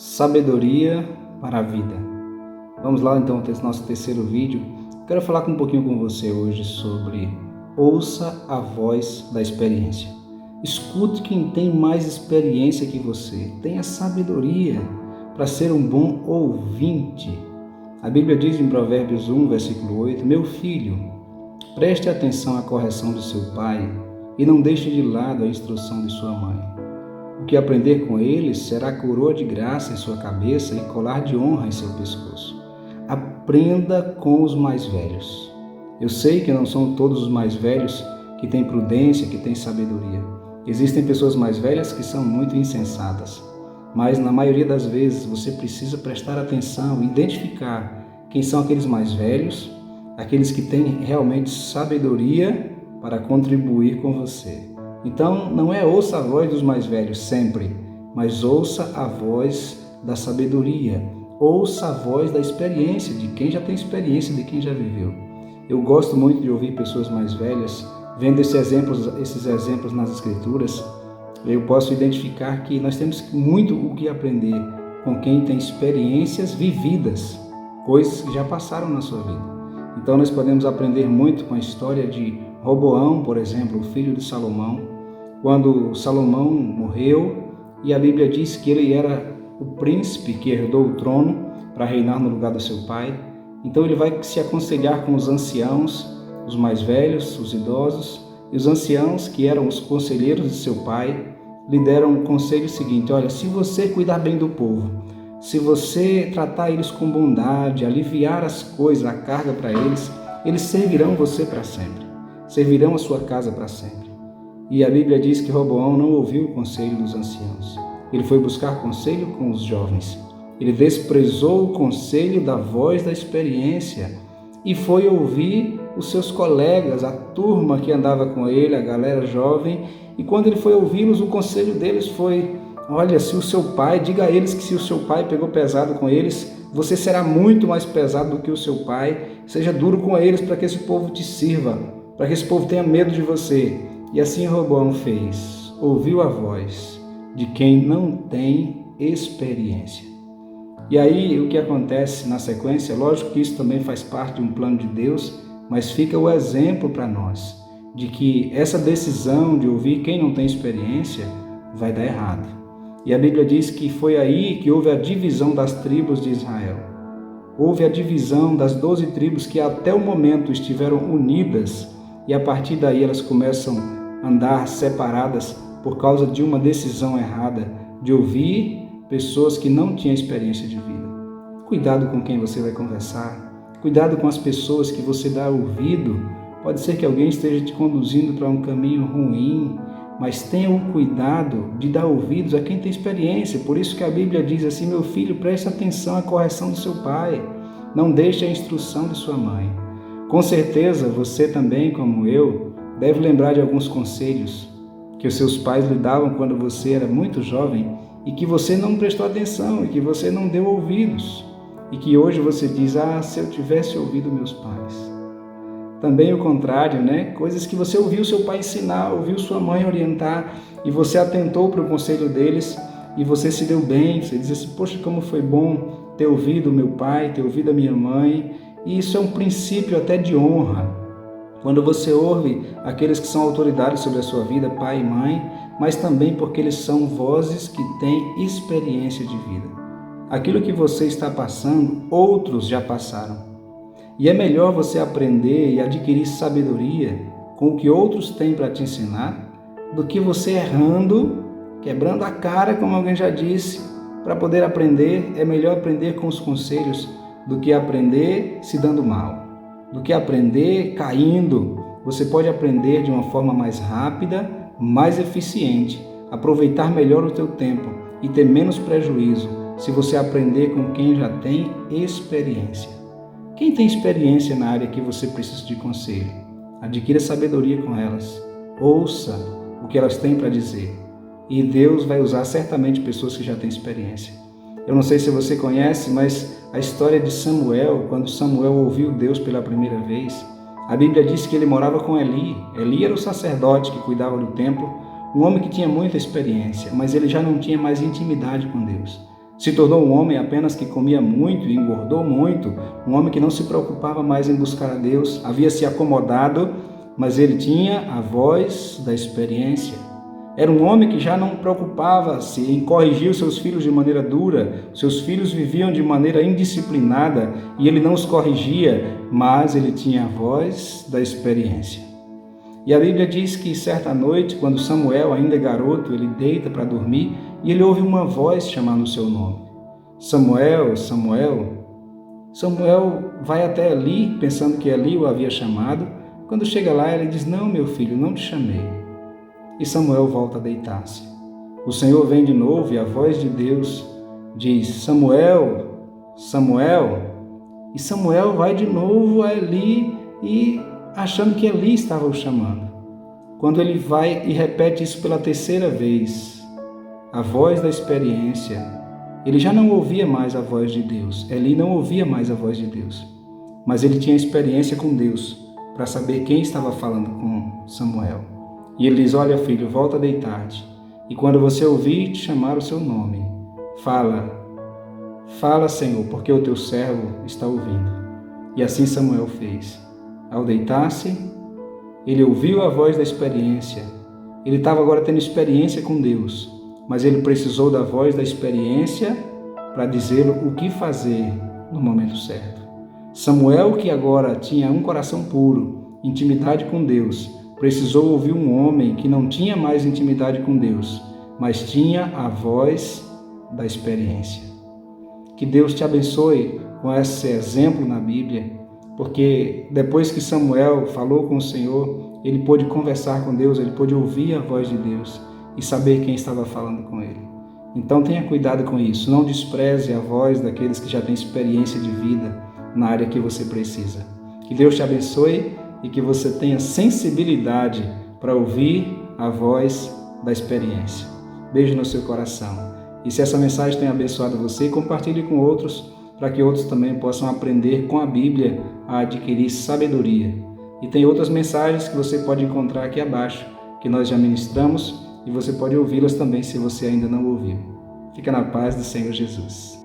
Sabedoria para a vida. Vamos lá então ao nosso terceiro vídeo. Quero falar um pouquinho com você hoje sobre ouça a voz da experiência. Escute quem tem mais experiência que você. Tenha sabedoria para ser um bom ouvinte. A Bíblia diz em Provérbios 1, versículo 8: Meu filho, preste atenção à correção do seu pai e não deixe de lado a instrução de sua mãe. O que aprender com eles será coroa de graça em sua cabeça e colar de honra em seu pescoço. Aprenda com os mais velhos. Eu sei que não são todos os mais velhos que têm prudência, que têm sabedoria. Existem pessoas mais velhas que são muito insensatas, mas na maioria das vezes você precisa prestar atenção e identificar quem são aqueles mais velhos, aqueles que têm realmente sabedoria para contribuir com você. Então, não é ouça a voz dos mais velhos sempre, mas ouça a voz da sabedoria, ouça a voz da experiência, de quem já tem experiência, de quem já viveu. Eu gosto muito de ouvir pessoas mais velhas, vendo esses exemplos nas Escrituras. Eu posso identificar que nós temos muito o que aprender com quem tem experiências vividas, coisas que já passaram na sua vida. Então, nós podemos aprender muito com a história de Roboão, por exemplo, o filho de Salomão, quando Salomão morreu, e a Bíblia diz que ele era o príncipe que herdou o trono para reinar no lugar do seu pai. Então ele vai se aconselhar com os anciãos, os mais velhos, os idosos, e os anciãos, que eram os conselheiros de seu pai, lhe deram o conselho seguinte: olha, se você cuidar bem do povo, se você tratar eles com bondade, aliviar as coisas, a carga para eles, eles servirão você para sempre, servirão a sua casa para sempre. E a Bíblia diz que Roboão não ouviu o conselho dos anciãos. Ele foi buscar conselho com os jovens. Ele desprezou o conselho da voz da experiência e foi ouvir os seus colegas, a turma que andava com ele, a galera jovem. E quando ele foi ouvi-los, o conselho deles foi: olha, se o seu pai, diga a eles que se o seu pai pegou pesado com eles, você será muito mais pesado do que o seu pai. Seja duro com eles para que esse povo te sirva, para que esse povo tenha medo de você. E assim Roboão fez, ouviu a voz de quem não tem experiência. E aí o que acontece na sequência? Lógico que isso também faz parte de um plano de Deus, mas fica o exemplo para nós de que essa decisão de ouvir quem não tem experiência vai dar errado. E a Bíblia diz que foi aí que houve a divisão das tribos de Israel. Houve a divisão das 12 tribos que até o momento estiveram unidas, e a partir daí elas começam a andar separadas por causa de uma decisão errada de ouvir pessoas que não tinham experiência de vida. Cuidado com quem você vai conversar, cuidado com as pessoas que você dá ouvido. Pode ser que alguém esteja te conduzindo para um caminho ruim, mas tenha o cuidado de dar ouvidos a quem tem experiência. Por isso que a Bíblia diz assim: meu filho, preste atenção à correção do seu pai, não deixe a instrução de sua mãe. Com certeza você também, como eu, deve lembrar de alguns conselhos que os seus pais lhe davam quando você era muito jovem e que você não prestou atenção e que você não deu ouvidos e que hoje você diz: ah, se eu tivesse ouvido meus pais. Também o contrário, né? Coisas que você ouviu seu pai ensinar, ouviu sua mãe orientar e você atentou para o conselho deles e você se deu bem. Você diz assim: poxa, como foi bom ter ouvido o meu pai, ter ouvido a minha mãe. E isso é um princípio até de honra. Quando você ouve aqueles que são autoridades sobre a sua vida, pai e mãe, mas também porque eles são vozes que têm experiência de vida. Aquilo que você está passando, outros já passaram. E é melhor você aprender e adquirir sabedoria com o que outros têm para te ensinar, do que você errando, quebrando a cara, como alguém já disse, para poder aprender. É melhor aprender com os conselhos do que aprender se dando mal, do que aprender caindo. Você pode aprender de uma forma mais rápida, mais eficiente, aproveitar melhor o teu tempo e ter menos prejuízo se você aprender com quem já tem experiência. Quem tem experiência na área que você precisa de conselho? Adquira sabedoria com elas. Ouça o que elas têm para dizer. E Deus vai usar certamente pessoas que já têm experiência. Eu não sei se você conhece, mas a história de Samuel, quando Samuel ouviu Deus pela primeira vez, a Bíblia diz que ele morava com Eli. Eli era o sacerdote que cuidava do templo, um homem que tinha muita experiência, mas ele já não tinha mais intimidade com Deus. Se tornou um homem apenas que comia muito e engordou muito, um homem que não se preocupava mais em buscar a Deus, havia se acomodado, mas ele tinha a voz da experiência. Era um homem que já não preocupava-se em corrigir os seus filhos de maneira dura. Seus filhos viviam de maneira indisciplinada e ele não os corrigia, mas ele tinha a voz da experiência. E a Bíblia diz que certa noite, quando Samuel ainda é garoto, ele deita para dormir e ele ouve uma voz chamando o seu nome. Samuel, Samuel. Samuel vai até Eli, pensando que Eli o havia chamado. Quando chega lá, ele diz: "Não, meu filho, não te chamei." E Samuel volta a deitar-se. O Senhor vem de novo e a voz de Deus diz: "Samuel, Samuel." E Samuel vai de novo a Eli e achando que Eli estava o chamando. Quando ele vai e repete isso pela terceira vez, a voz da experiência, ele já não ouvia mais a voz de Deus. Eli não ouvia mais a voz de Deus, mas ele tinha experiência com Deus para saber quem estava falando com Samuel. E ele diz: "Olha, filho, volta a deitar-te. E quando você ouvir te chamar o seu nome, fala, Senhor, porque o teu servo está ouvindo." E assim Samuel fez. Ao deitar-se, ele ouviu a voz da experiência. Ele estava agora tendo experiência com Deus, mas ele precisou da voz da experiência para dizer o que fazer no momento certo. Samuel, que agora tinha um coração puro, intimidade com Deus, precisou ouvir um homem que não tinha mais intimidade com Deus, mas tinha a voz da experiência. Que Deus te abençoe com esse exemplo na Bíblia, porque depois que Samuel falou com o Senhor, ele pôde conversar com Deus, ele pôde ouvir a voz de Deus e saber quem estava falando com ele. Então tenha cuidado com isso, não despreze a voz daqueles que já têm experiência de vida na área que você precisa. Que Deus te abençoe e que você tenha sensibilidade para ouvir a voz da experiência. Beijo no seu coração. E se essa mensagem tem abençoado você, compartilhe com outros, para que outros também possam aprender com a Bíblia a adquirir sabedoria. E tem outras mensagens que você pode encontrar aqui abaixo, que nós já ministramos, e você pode ouvi-las também se você ainda não ouviu. Fica na paz do Senhor Jesus.